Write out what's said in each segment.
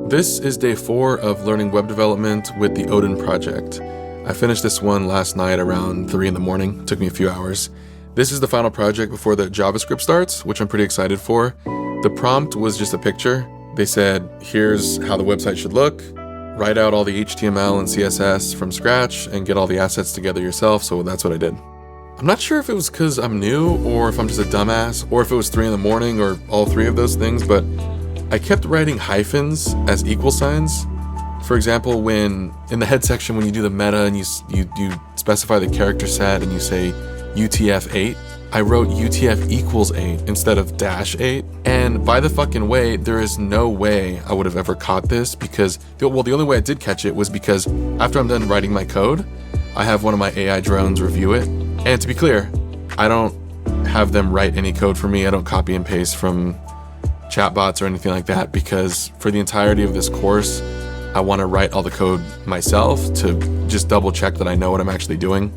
This is day 4 of learning web development with the Odin Project. I finished this one last night around 3 in the morning. It took me a few hours. This is the final project before the JavaScript starts, which I'm pretty excited for. The prompt was just a picture. They said, here's how the website should look. Write out all the HTML and CSS from scratch and get all the assets together yourself, so that's what I did. I'm not sure if it was because I'm new or if I'm just a dumbass or if it was 3 in the morning or all 3 of those things, but I kept writing hyphens as equal signs. For example, when in the head section, when you do the meta and you specify the character set and you say UTF-8, I wrote UTF equals 8 instead of -8. And by the fucking way, there is no way I would have ever caught this because, the only way I did catch it was because after I'm done writing my code, I have one of my AI drones review it. And to be clear, I don't have them write any code for me. I don't copy and paste from chatbots or anything like that, because for the entirety of this course, I want to write all the code myself to just double check that I know what I'm actually doing.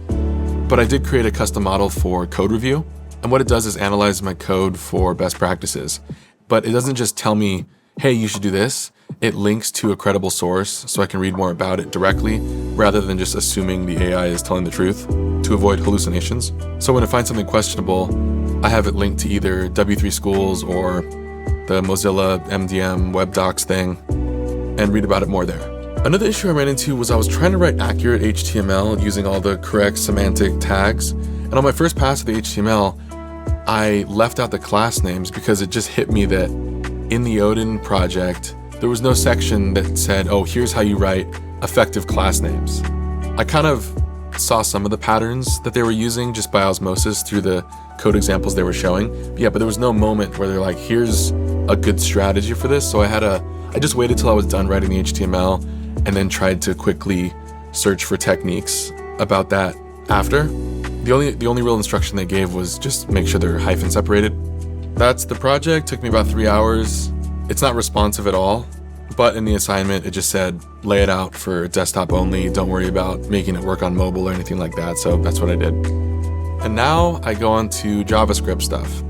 But I did create a custom model for code review, and what it does is analyze my code for best practices. But it doesn't just tell me, hey, you should do this. It links to a credible source so I can read more about it directly, rather than just assuming the AI is telling the truth to avoid hallucinations. So when I find something questionable, I have it linked to either W3 Schools or the Mozilla MDM web docs thing, and read about it more there. Another issue I ran into was I was trying to write accurate HTML using all the correct semantic tags, and on my first pass of the HTML, I left out the class names because it just hit me that in the Odin project, there was no section that said, oh, here's how you write effective class names. I kind of saw some of the patterns that they were using just by osmosis through the code examples they were showing. But there was no moment where they're like, here's a good strategy for this. So I just waited till I was done writing the HTML and then tried to quickly search for techniques about that after. The only real instruction they gave was just make sure they're hyphen separated. That's the project. Took me about 3 hours. It's not responsive at all, but in the assignment, it just said, lay it out for desktop only. Don't worry about making it work on mobile or anything like that. So that's what I did. And now I go on to JavaScript stuff.